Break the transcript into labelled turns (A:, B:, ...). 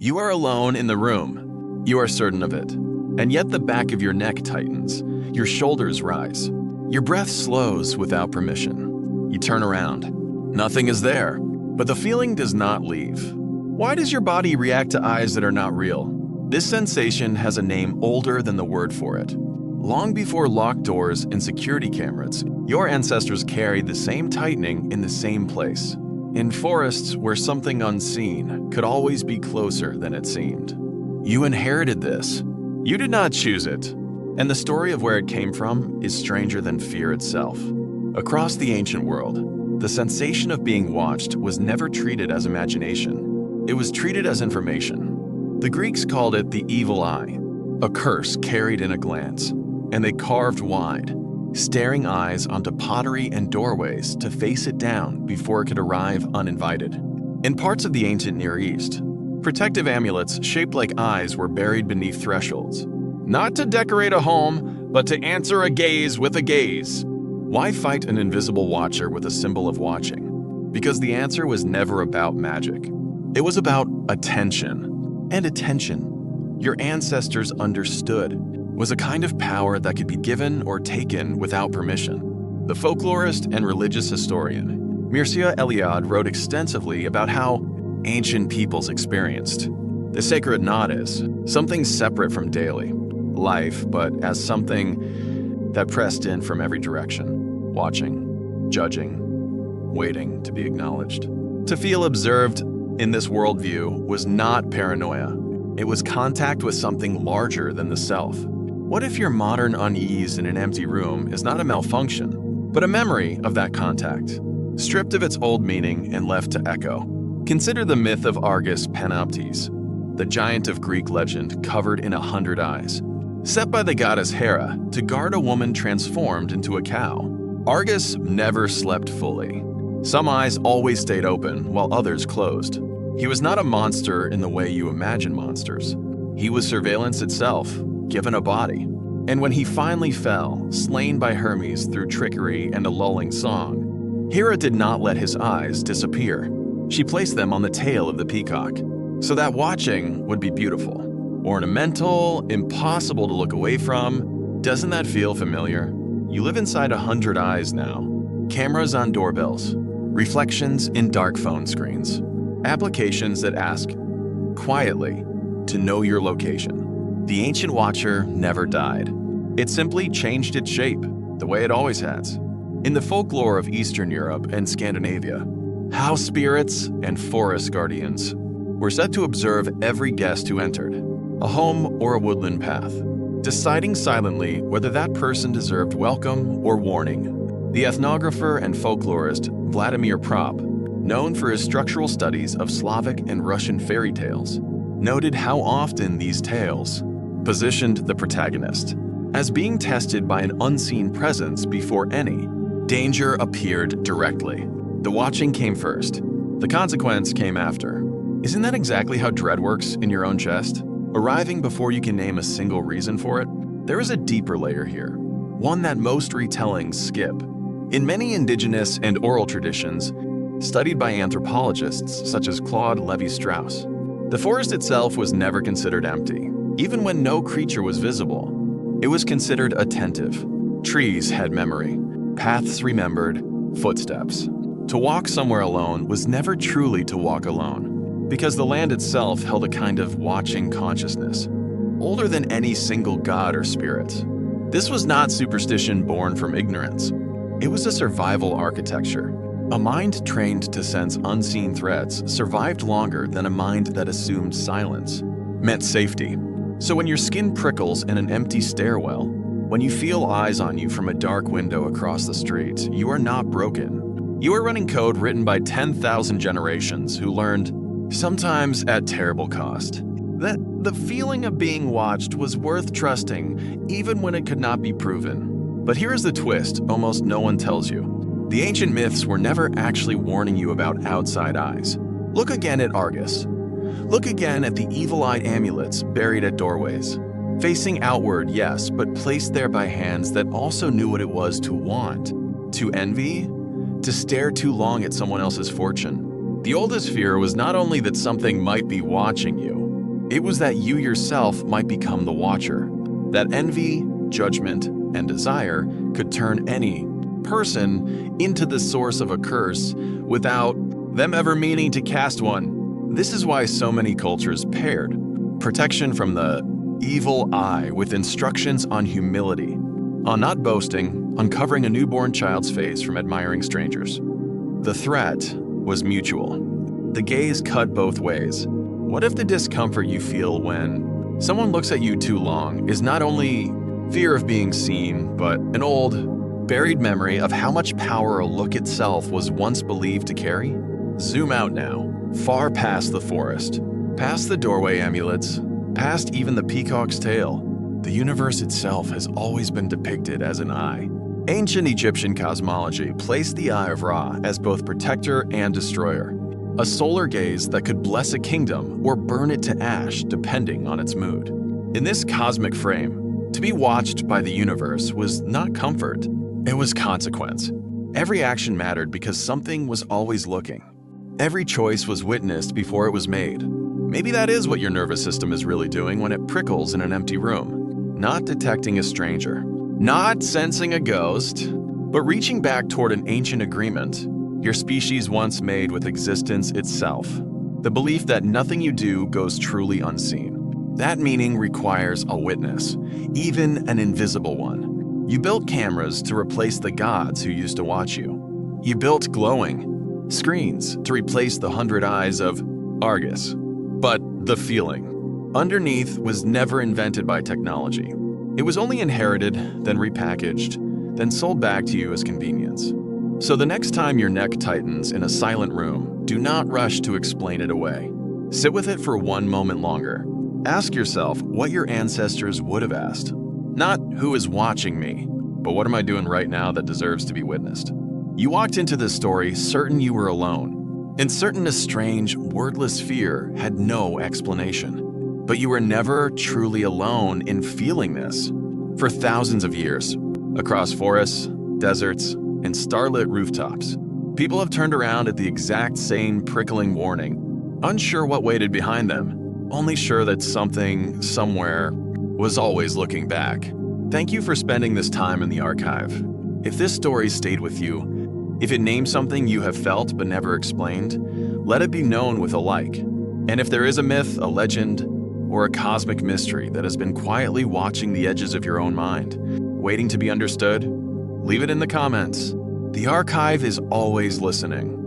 A: You are alone in the room. You are certain of it. And yet the back of your neck tightens. Your shoulders rise. Your breath slows without permission. You turn around. Nothing is there. But the feeling does not leave. Why does your body react to eyes that are not real? This sensation has a name older than the word for it. Long before locked doors and security cameras, your ancestors carried the same tightening in the same place. In forests where something unseen could always be closer than it seemed. You inherited this. You did not choose it. And the story of where it came from is stranger than fear itself. Across the ancient world, the sensation of being watched was never treated as imagination. It was treated as information. The Greeks called it the evil eye, a curse carried in a glance, and they carved wide, staring eyes onto pottery and doorways to face it down before it could arrive uninvited. In parts of the ancient Near East, protective amulets shaped like eyes were buried beneath thresholds. Not to decorate a home, but to answer a gaze with a gaze. Why fight an invisible watcher with a symbol of watching? Because the answer was never about magic. It was about attention. And attention, your ancestors understood, was a kind of power that could be given or taken without permission. The folklorist and religious historian Mircea Eliade wrote extensively about how ancient peoples experienced the sacred not as something separate from daily life, but as something that pressed in from every direction, watching, judging, waiting to be acknowledged. To feel observed in this worldview was not paranoia. It was contact with something larger than the self. What if your modern unease in an empty room is not a malfunction, but a memory of that contact, stripped of its old meaning and left to echo? Consider the myth of Argus Panoptes, the giant of Greek legend covered in 100 eyes, set by the goddess Hera to guard a woman transformed into a cow. Argus never slept fully. Some eyes always stayed open while others closed. He was not a monster in the way you imagine monsters. He was surveillance itself, given a body. And when he finally fell, slain by Hermes through trickery and a lulling song, Hera did not let his eyes disappear. She placed them on the tail of the peacock, so that watching would be beautiful. Ornamental, impossible to look away from. Doesn't that feel familiar? You live inside 100 eyes now. Cameras on doorbells, reflections in dark phone screens, applications that ask, quietly, to know your location. The ancient watcher never died. It simply changed its shape, the way it always has. In the folklore of Eastern Europe and Scandinavia, house spirits and forest guardians were said to observe every guest who entered, a home or a woodland path, deciding silently whether that person deserved welcome or warning. The ethnographer and folklorist Vladimir Prop, known for his structural studies of Slavic and Russian fairy tales, noted how often these tales positioned the protagonist as being tested by an unseen presence before any danger appeared directly. The watching came first. The consequence came after. Isn't that exactly how dread works in your own chest? Arriving before you can name a single reason for it? There is a deeper layer here, one that most retellings skip. In many indigenous and oral traditions, studied by anthropologists such as Claude Lévi-Strauss, the forest itself was never considered empty. Even when no creature was visible, it was considered attentive. Trees had memory, paths remembered, footsteps. To walk somewhere alone was never truly to walk alone, because the land itself held a kind of watching consciousness, older than any single god or spirit. This was not superstition born from ignorance. It was a survival architecture. A mind trained to sense unseen threats survived longer than a mind that assumed silence meant safety. So when your skin prickles in an empty stairwell, when you feel eyes on you from a dark window across the street, you are not broken. You are running code written by 10,000 generations who learned, sometimes at terrible cost, that the feeling of being watched was worth trusting even when it could not be proven. But here is the twist almost no one tells you. The ancient myths were never actually warning you about outside eyes. Look again at Argus. Look again at the evil-eyed amulets buried at doorways. Facing outward, yes, but placed there by hands that also knew what it was to want, to envy, to stare too long at someone else's fortune. The oldest fear was not only that something might be watching you, It was that you yourself might become the watcher, that envy, judgment, and desire could turn any person into the source of a curse without them ever meaning to cast one. This is why so many cultures paired protection from the evil eye with instructions on humility, on not boasting, on covering a newborn child's face from admiring strangers. The threat was mutual. The gaze cut both ways. What if the discomfort you feel when someone looks at you too long is not only fear of being seen, but an old, buried memory of how much power a look itself was once believed to carry? Zoom out now, far past the forest, past the doorway amulets, past even the peacock's tail. The universe itself has always been depicted as an eye. Ancient Egyptian cosmology placed the Eye of Ra as both protector and destroyer, a solar gaze that could bless a kingdom or burn it to ash depending on its mood. In this cosmic frame, to be watched by the universe was not comfort, it was consequence. Every action mattered because something was always looking. Every choice was witnessed before it was made. Maybe that is what your nervous system is really doing when it prickles in an empty room. Not detecting a stranger, not sensing a ghost, but reaching back toward an ancient agreement your species once made with existence itself. The belief that nothing you do goes truly unseen. That meaning requires a witness, even an invisible one. You built cameras to replace the gods who used to watch you. You built glowing screens to replace the 100 eyes of Argus. But the feeling underneath was never invented by technology. It was only inherited, then repackaged, then sold back to you as convenience. So the next time your neck tightens in a silent room, do not rush to explain it away. Sit with it for one moment longer. Ask yourself what your ancestors would have asked. Not who is watching me, but what am I doing right now that deserves to be witnessed? You walked into this story certain you were alone, and certain a strange, wordless fear had no explanation. But you were never truly alone in feeling this. For thousands of years, across forests, deserts, and starlit rooftops, people have turned around at the exact same prickling warning, unsure what waited behind them, only sure that something, somewhere, was always looking back. Thank you for spending this time in the archive. If this story stayed with you, if it named something you have felt but never explained, let it be known with a like. And if there is a myth, a legend, or a cosmic mystery that has been quietly watching the edges of your own mind, waiting to be understood, leave it in the comments. The archive is always listening.